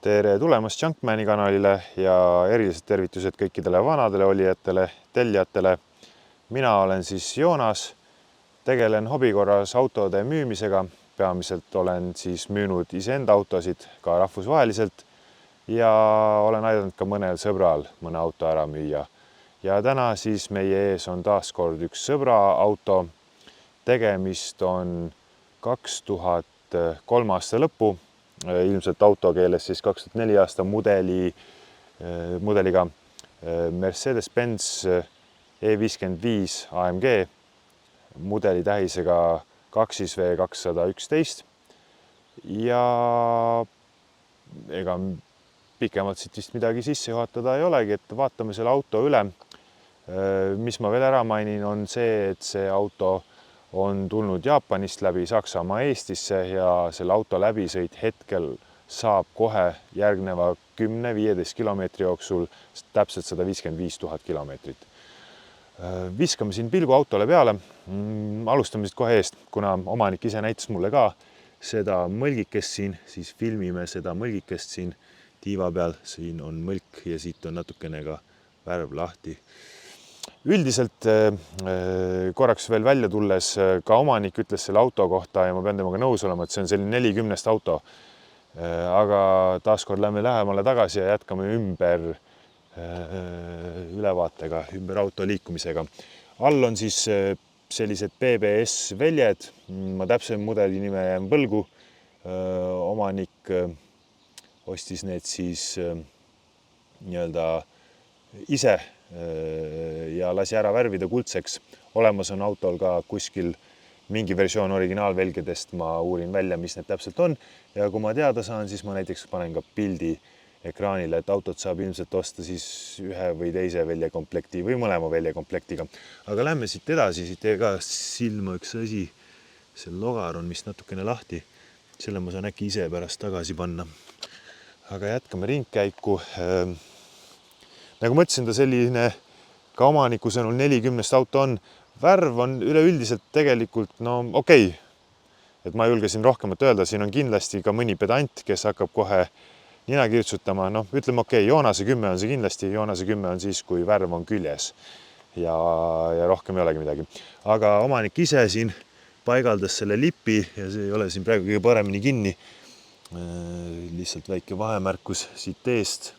Tere tulemast Junkmani kanalile ja erilised tervitused kõikidele vanadele olijatele, tellijatele. Mina olen siis Joonas, tegelen hobikorras autode müümisega. Peamiselt olen siis müünud iseenda autosid ka rahvusvaheliselt ja olen aidanud ka mõnel sõbral mõne auto ära müüa. Ja täna siis meie ees on taas kord üks sõbra auto. Tegemist on 2003 aasta lõppu. Ilmselt autokeeles siis 2004 aasta mudeliga Mercedes-Benz E55 AMG mudeli tähisega 2V211 ja ega pikemalt siit vist midagi sisse juhatada ei olegi, et vaatame selle auto üle. Mis ma veel ära mainin on see, et see auto on tulnud Jaapanist läbi Saksamaa Eestisse ja selle auto läbisõit hetkel saab kohe järgneva 10-15 kilomeetri jooksul täpselt 155 000 kilomeetrit. Viskame siin pilgu autole peale. Alustame siit kohe eest, kuna omanik ise näitas mulle ka seda mõlgikest siin, siis filmime seda mõlgikest siin tiiva peal. Siin on mõlk ja siit on natukene ka värv lahti. Üldiselt korraks veel välja tulles ka omanik ütles selle auto kohta ja ma pean temaga nõus olema, et see on selline 40 auto. Aga taaskord lähme lähemale tagasi ja jätkame ümber ülevaatega, ümber auto liikumisega. All on siis sellised BBS väljed, ma täpse mudeli nime jään põlgu. Omanik ostis need siis nii-öelda ise ja lasi ära värvida kuldseks. Olemas on autol ka kuskil mingi versioon originaalvelgedest, ma uurin välja, mis need täpselt on. Ja kui ma teada saan, siis ma näiteks panen ka pildi ekraanile, et autot saab ilmselt osta siis ühe või teise väljakomplekti või mõlema väljakomplektiga. Aga lähme siit edasi, siit ka silma üks asi. See logar on vist natukene lahti. Selle ma saan äkki ise pärast tagasi panna. Aga jätkame ringkäiku. Nagu ma ütlesin, ta selline ka omaniku sõnul 40 auto on. Värv on üleüldiselt tegelikult okei. Et ma julgesin rohkemat öelda, siin on kindlasti ka mõni pedant, kes hakkab kohe nina kirtsutama. Ütleme okei, Joonase 10 on see kindlasti. Joonase 10 on siis, kui värv on küljes ja rohkem ei olegi midagi. Aga omanik ise siin paigaldas selle lipi ja see ei ole siin praegu kõige paremini kinni. Lihtsalt väike vahemärkus siit eest.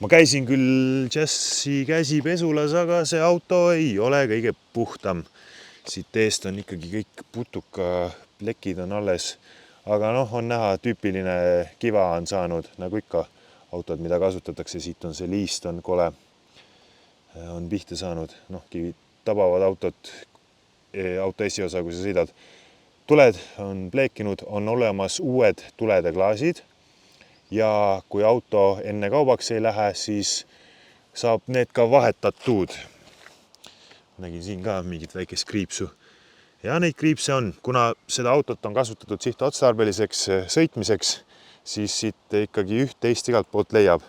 Ma käisin küll Jazzi käsipesulas, aga see auto ei ole kõige puhtam. Siit eest on ikkagi kõik putuka, plekid on alles. Aga on näha, tüüpiline kiva on saanud, nagu ikka autod, mida kasutatakse. Siit on see liist, on kole, on pihta saanud. Kivid tabavad auto esiosa, kui sa sõidad. Tuled on pleekinud, on olemas uued tulede klaasid. Ja kui auto enne kaubaks ei lähe, siis saab need ka vahetatud. Nägin siin ka mingit väikest kriipsu. Ja neid kriipse on, kuna seda autot on kasutatud sihtotstarbeliseks sõitmiseks, siis siit ikkagi üht-teist igalt poolt leiab.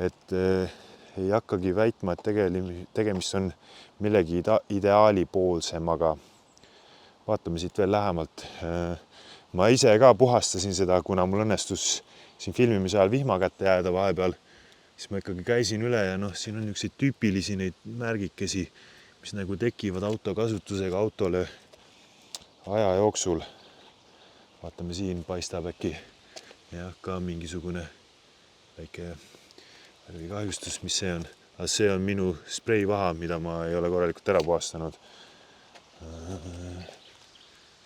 Et ei hakkagi väitma, et tegemist on millegi ideaalipoolsemaga. Vaatame siit veel lähemalt. Ma ise ka puhastasin seda, kuna mul õnnestus siin filmimise ajal vihma kätte jääda vahepeal, siis ma ikkagi käisin üle ja siin on niisuguseid tüüpilisi neid märgikesi, mis nagu tekivad auto kasutusega autole aja jooksul. Vaatame, siin paistab äkki ja ka mingisugune väike kahjustus, mis see on. Aga see on minu spreivaha, mida ma ei ole korralikult ära puhastanud.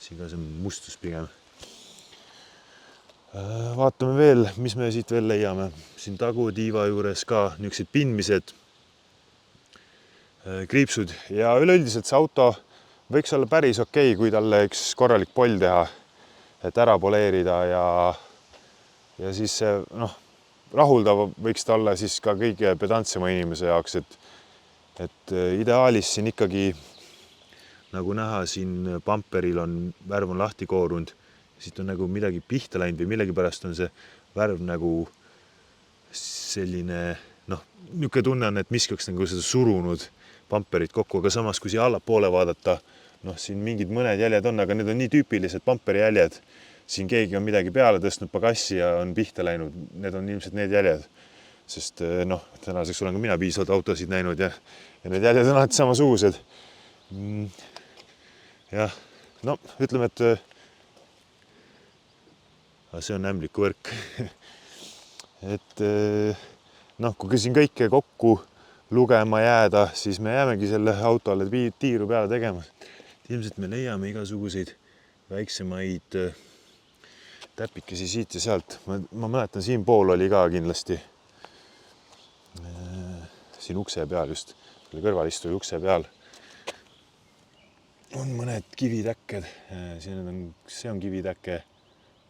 Siin ka see mustus pigem. Vaatame veel, mis me siit veel leiame. Siin tagutiiva juures ka niisugused pindmised, kriipsud ja üleüldiselt see auto võiks olla päris okei, kui talle üks korralik poll teha, et ära poleerida ja siis rahuldav võiks ta olla siis ka kõige pedantsema inimese jaoks, et ideaalis siin ikkagi nagu näha, siin pamperil on värv on lahti koorunud. Siit on nagu midagi pihta läinud või millegi pärast on see värv nagu selline, niisugune tunne on, et miski oleks nagu seda surunud pamperit kokku, aga samas kui siia allapoole vaadata, siin mingid mõned jäljed on, aga need on nii tüüpilised pamperi jäljed. siin keegi on midagi peale tõstnud pagassi ja on pihta läinud. Need on ilmselt need jäljed, sest noh, tänaseks olen ka mina piisavalt autosid näinud ja need jäljed on alati samasugused. Jah, no ütleme, et see on ämbliku võrk. Et noh, kui siin kõike kokku lugema jääda, siis me jäämegi selle autole tiiru peale tegema. Ilmselt me leiame igasuguseid väiksemaid täpikesi siit ja sealt. Ma mäletan, siin pool oli ka kindlasti. Siin ukse peal just, selle kõrvalistuja ukse peal on mõned kivitäkked. See on kivitäke,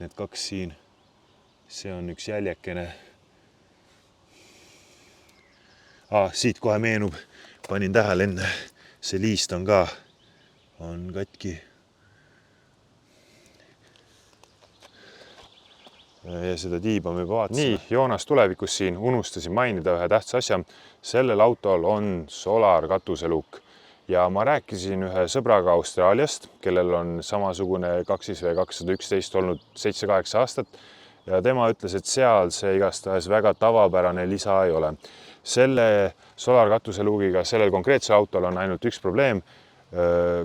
need kaks siin. See on üks jäljekene. Siit kohe meenub, panin tähele enne, see liist on ka, on katki. Ja seda tiiba me juba vaatasime. Nii, Joonas tulevikus siin unustasin mainida ühe tähtsa asja. Sellel autol on Solar katuseluuk ja ma rääkisin ühe sõbraga Austraaliast, kellel on samasugune 2V211 olnud 7-8 aastat ja tema ütles, et seal see igastahes väga tavapärane lisa ei ole. Selle Solar katuseluugiga, sellel konkreetsel autol on ainult üks probleem.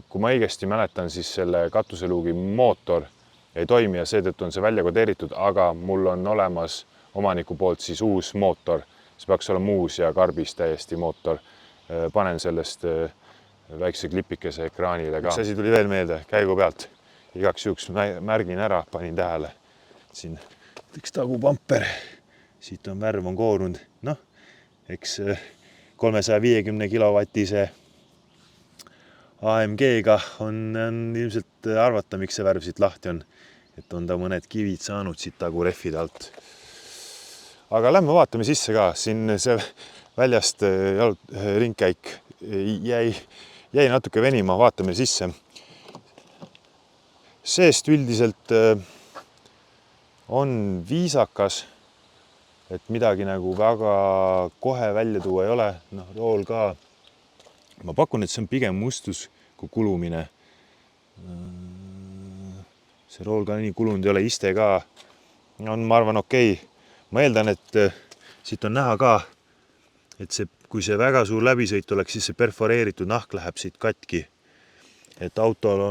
Kui ma õigesti mäletan, siis selle katuseluugi mootor ei toimi ja seetõttu on see välja kodeeritud, aga mul on olemas omaniku poolt siis uus mootor. See peaks olema uus ja karbis täiesti mootor. Panen sellest väikse klipikese ekraanile ka. Üks asi tuli veel meelde käigu pealt. Igaks juhuks märgin ära, panin tähele. Siin üks tagupamper. Siit on värv on koorunud. Noh, eks 350 kilovatise AMG-ga on ilmselt arvata, miks see värv siit lahti on. Et on ta mõned kivid saanud siit tagureffide alt. Aga lähme vaatame sisse ka. Siin see väljast ringkäik jäi natuke venima. Vaatame sisse. Seest üldiselt on viisakas, et midagi nagu väga kohe välja tuua ei ole. Noh, rool ka. Ma pakun, et see on pigem mustus kui kulumine. See rool ka nii kulunud ei ole, iste ka on, ma arvan, okei. Ma eeldan, et siit on näha ka, et kui see väga suur läbisõit oleks, siis see perforeeritud nahk läheb siit katki. Et autol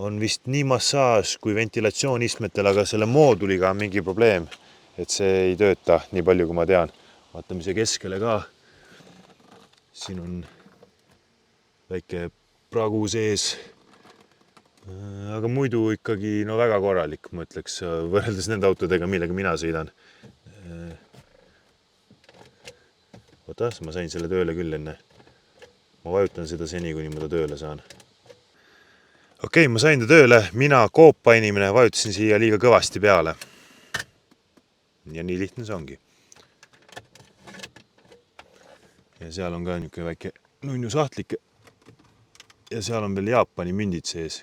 on vist nii massaaž kui ventilatsioonistmetel, aga selle mooduliga on mingi probleem, et see ei tööta nii palju, kui ma tean. Vaatame see keskele ka. Siin on väike pragu sees, aga muidu ikkagi väga korralik, ma ütleks, võrreldes nende autodega, millega mina sõidan. Oota, ma sain selle tööle küll enne. Ma vajutan seda seni, kuni ma ta tööle saan. Okei, ma sain ta tööle, mina koopa inimene vajutasin siia liiga kõvasti peale. Ja nii lihtne see ongi. Ja seal on ka niisugune väike nunnu sahtlik ja seal on veel Jaapani mündid sees.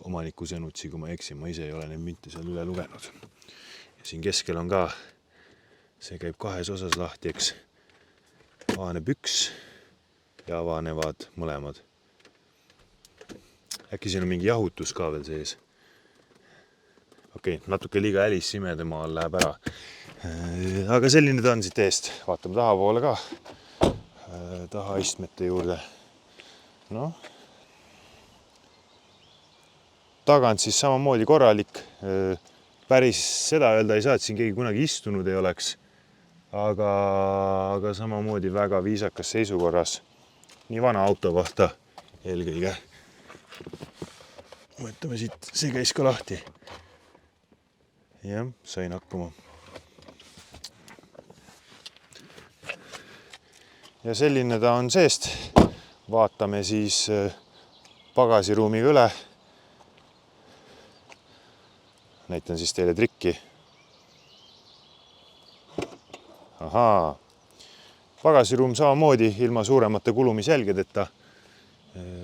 Omaniku sõnutsi, kui ma eksin, ma ise ei ole neid münte seal üle lugenud. Ja siin keskel on ka, see käib kahes osas lahti, eks. Avaneb üks ja avanevad mõlemad. Äkki siin on mingi jahutus ka veel sees. Okei, natuke liiga älis imedemaal läheb ära. Aga selline ta on siit eest. Vaatame tahapoole ka. Taha istmete juurde. Noh. Tagant siis samamoodi korralik. Päris seda öelda ei saa, et siin keegi kunagi istunud ei oleks. Aga samamoodi väga viisakas seisukorras. Nii vana auto kohta eelkõige. Mõtleme siit, see käis ka lahti. Jah, sain hakkama. Ja selline ta on seest. Vaatame siis pagasiruumiga üle. Näitan siis teile trikki. Ahaa. Pagasiruum samamoodi ilma suuremate kulumisjälgedeta.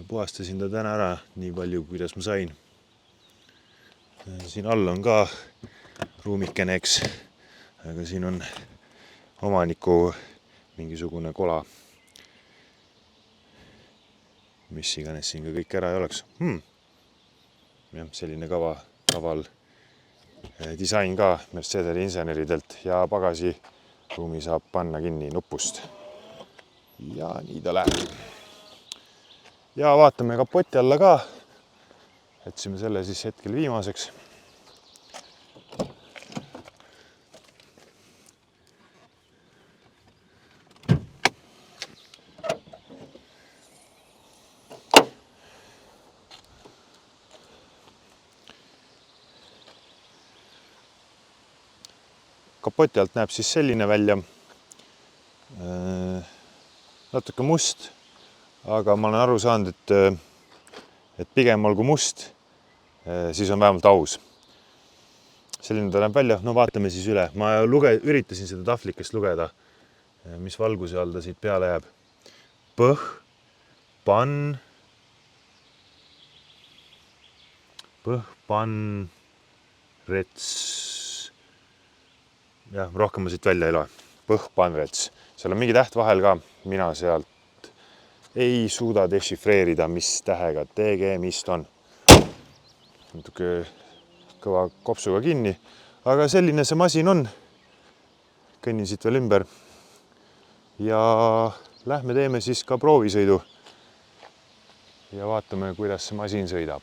Puhastasin ta täna ära nii palju, kuidas ma sain. Siin all on ka ruumikene, eks. Aga siin on omaniku mingisugune kola. Mis iganes siin ka kõik ära ei oleks. jah, selline kaval disain ka Mercedesi inseneridelt ja pagasiruumi saab panna kinni nupust. Ja nii ta läheb. Ja vaatame kapoti alla ka. Jätsime selle siis hetkel viimaseks. Kapoti alt näeb siis selline välja. Natuke must, aga ma olen aru saanud, et pigem olgu must, siis on vähemalt aus. Selline ta näeb välja. No vaatame siis üle. Ma üritasin seda tahvlikest lugeda, mis valguse all ta siit peale jääb. Põhpann, rets. Jah, rohkem ma siit välja ei loe. Põhpanrets. Seal on mingi täht vahel ka. Mina sealt ei suuda dešifreerida, mis tähega tegemist on. Natuke kõva kopsuga kinni. Aga selline see masin on. Kõnnin siit veel ümber. Ja lähme teeme siis ka proovisõidu. Ja vaatame, kuidas see masin sõidab.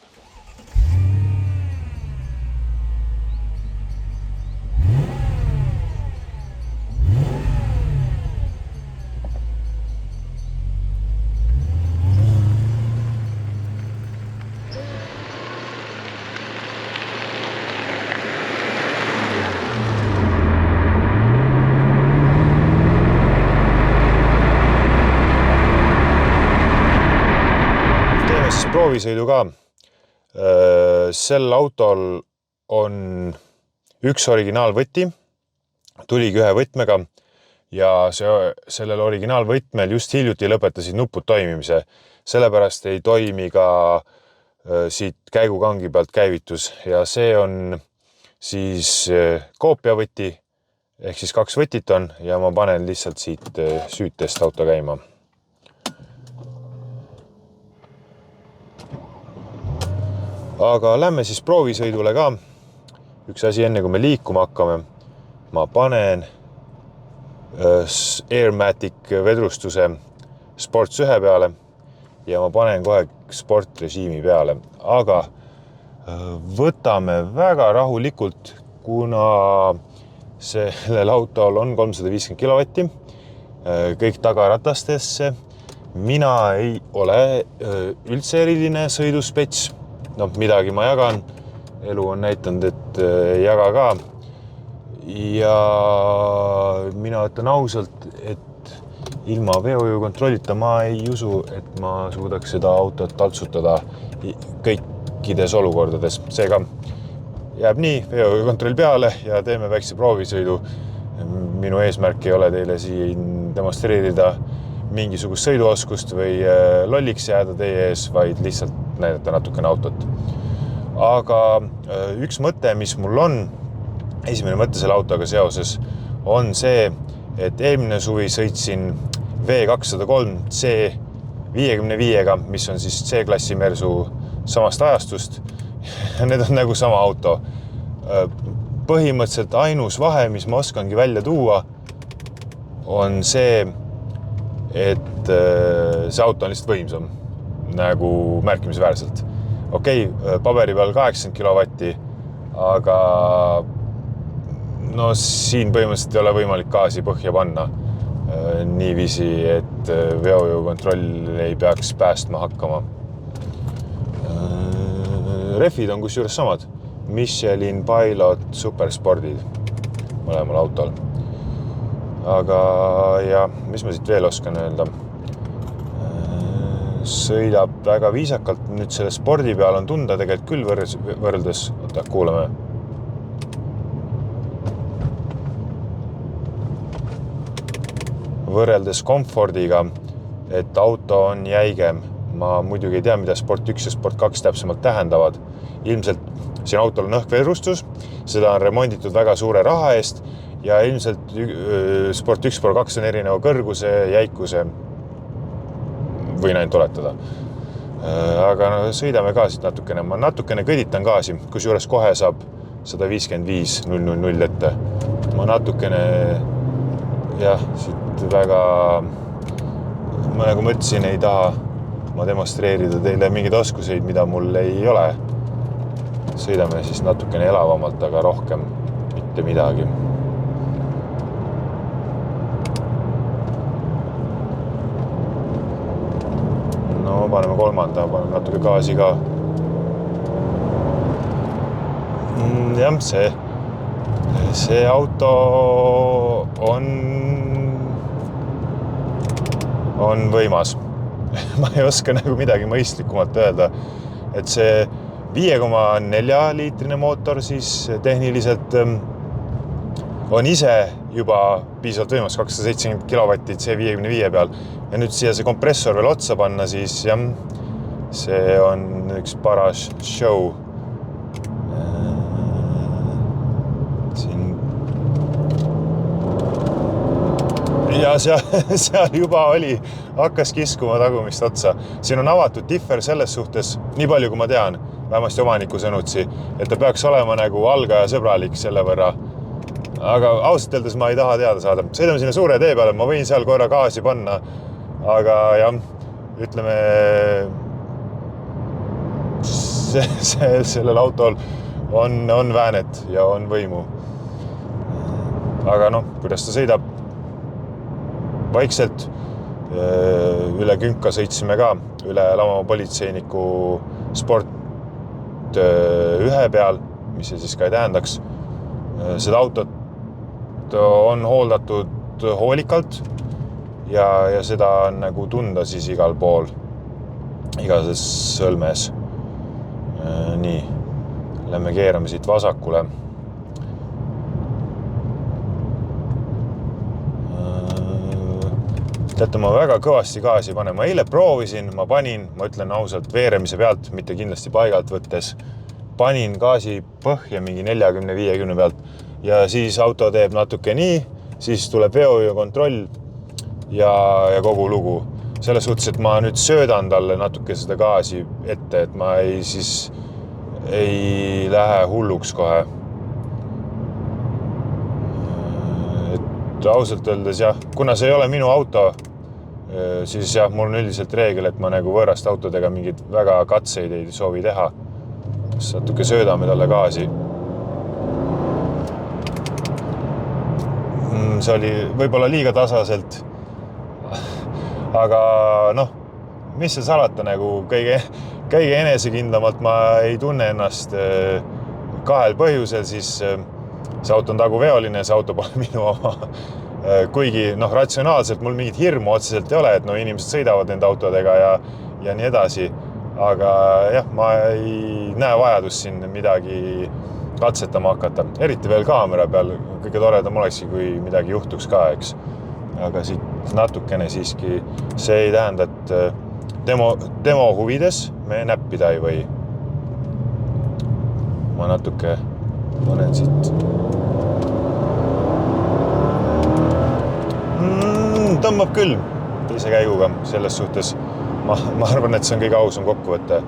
Proovisõidu ka. Sel autol on üks originaalvõti, tuligi ühe võtmega ja sellel originaalvõtmel just hiljuti lõpetasid nupud toimimise. Sellepärast ei toimi ka siit käigukangi pealt käivitus ja see on siis koopiavõti ehk siis 2 võtit on ja ma panen lihtsalt siit süütest auto käima. Aga lähme siis proovisõidule ka. Üks asi enne, kui me liikuma hakkame. Ma panen Airmatic vedrustuse Sports 1 peale ja ma panen kohe sportrežiimi peale. Aga võtame väga rahulikult, kuna sellel autol on 350 kilovatti, kõik tagaratastesse. Mina ei ole üldse eriline sõiduspets. No, midagi ma jagan. Elu on näitanud, et ei jaga ka. Ja mina ütlen ausalt, et ilma veojõukontrollita ma ei usu, et ma suudaks seda autot taltsutada kõikides olukordades. Seega jääb nii, veojõukontroll peale ja teeme väikse proovisõidu. Minu eesmärk ei ole teile siin demonstreerida mingisugust sõiduoskust või lolliks jääda teie ees, vaid lihtsalt näidata natukene autot. Aga üks mõte, mis mul on, esimene mõte selle autoga seoses, on see, et eelmine suvi sõitsin V203 C55-ga, mis on siis C-klassi Mersu samast ajastust. Need on nagu sama auto. Põhimõtteliselt ainus vahe, mis ma oskangi välja tuua, on see, et see auto on lihtsalt võimsam. Nagu märkimisväärselt. Okei, paberi peal 80 kilovatti, aga no siin põhimõtteliselt ei ole võimalik gaasi põhja panna niiviisi, et veojõukontroll ei peaks päästma hakkama. Refid on kusjuures samad. Michelin Pilot Superspordid mõlemal autol. Aga ja, mis ma siit veel oskan öelda? Sõidab väga viisakalt. Nüüd selle spordi peal on tunda tegelikult küll võrreldes. Oota, kuulame. Võrreldes komfordiga, et auto on jäigem. Ma muidugi ei tea, mida Sport 1 ja Sport 2 täpsemalt tähendavad. Ilmselt siin autol on õhkvedrustus. Seda on remonditud väga suure raha eest ja ilmselt Sport 1 Sport 2 on erineva kõrguse, jäikuse. Võin ainult oletada. aga no, sõidame ka siit natukene, ma natukene kõditan gaasi, kusjuures kohe saab 155.000 ette. Ma natukene jah, siit väga ma nagu mõtlesin, ei taha ma demonstreerida teile mingeid oskuseid, mida mul ei ole. Sõidame siis natukene elavamalt, aga rohkem mitte midagi. No paneme kolmanda, paneme natuke gaasi ka. Jah, see auto on võimas. Ma ei oska nagu midagi mõistlikumat öelda, et see 5,4 liitrine mootor siis tehniliselt on ise juba piisavalt võimas, 270 kilovatti C55 peal ja nüüd siia see kompressor veel otsa panna, siis jah, see on üks paras show. Ja seal juba hakkas kiskuma tagumist otsa. Siin on avatud differ selles suhtes, nii palju kui ma tean, vähemasti omaniku sõnutsi, et ta peaks olema nagu algaja sõbralik selle võrra. Aga ausalt öeldes ma ei taha teada saada. Sõidame sinna suure tee peale, ma võin seal korra gaasi panna, aga jah, ütleme, sellel autol on väänet ja on võimu. Aga noh, kuidas ta sõidab? Vaikselt üle Künka sõitsime ka, üle Lamamaa politseiniku sport 1 peal, mis see siis ka ei tähendaks. Seda autot on hooldatud hoolikalt ja seda on nagu tunda siis igal pool, igases sõlmes. Nii, lähme keerame siit vasakule. Teate, ma väga kõvasti gaasi panen. Ma eile proovisin, ma ütlen ausalt, veeremise pealt, mitte kindlasti paigalt võttes, panin gaasi põhja mingi 40-50 pealt ja siis auto teeb natuke nii, siis tuleb veoju kontroll ja kogu lugu. Selles suhtes, et ma nüüd söödan talle natuke seda gaasi ette, et ma ei lähe hulluks kohe. Et ausalt öeldes jah, kuna see ei ole minu auto, siis jah, mul on üldiselt reegel, et ma nagu võõrast autodega mingid väga katseid ei soovi teha. Siis natuke söödame talle gaasi. See oli võib-olla liiga tasaselt. Aga noh, mis see salata nagu kõige enesekindlamalt ma ei tunne ennast kahel põhjusel, siis see auto on taguveoline, see auto pole minu oma. Kuigi ratsionaalselt mul mingit hirmu otseselt ei ole, et inimesed sõidavad nende autodega ja nii edasi. Aga jah, ma ei näe vajadust siin midagi katsetama hakata. Eriti veel kaamera peal, kõige toredam olekski, kui midagi juhtuks ka, eks. Aga siit natukene siiski see ei tähenda, et demo huvides me näppida ei või. Ma natuke panen siit. Tõmbab küll teise käiguga selles suhtes. Ma arvan, et see on kõige ausam kokkuvõte.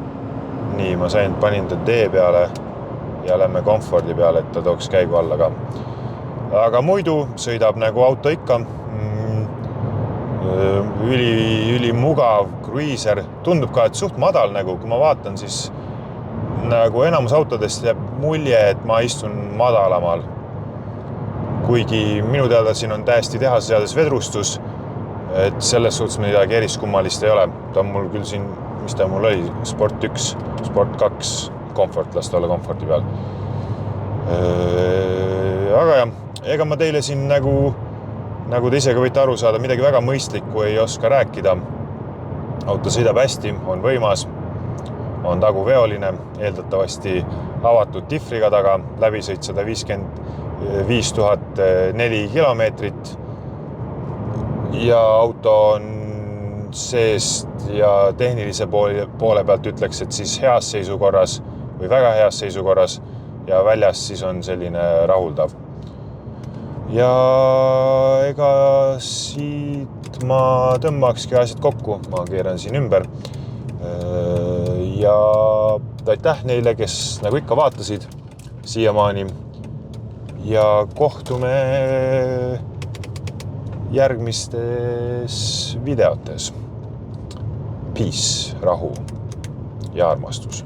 Nii, ma panin ta tee peale ja lähme komfordi peale, et ta tooks käigu alla ka. Aga muidu sõidab nagu auto ikka. Üli mugav kruiiser. Tundub ka, et suht madal nagu, kui ma vaatan, siis nagu enamus autodest jääb mulje, et ma istun madalamal. Kuigi minu teada siin on täiesti tehaseseades vedrustus, et selles suhtes midagi eriskummalist ei ole. Ta on mul küll siin, mis ta mul oli, Sport 1, Sport 2, komfort, las ta olla komforti peal. Aga jah, ega ma teile siin nagu te isegi võite aru saada, midagi väga mõistlikku ei oska rääkida. Auto sõidab hästi, on võimas, on taguveoline, eeldatavasti avatud diffriga taga, läbisõit 155,004 kilomeetrit ja auto on seest ja tehnilise poole pealt ütleks, et siis heas seisukorras või väga heas seisukorras ja väljas siis on selline rahuldav. Ja ega siit ma tõmbakski asjad kokku, ma keeran siin ümber. ja aitäh neile, kes nagu ikka vaatasid siiamaani ja kohtume järgmistes videotes. Peace, rahu ja armastus.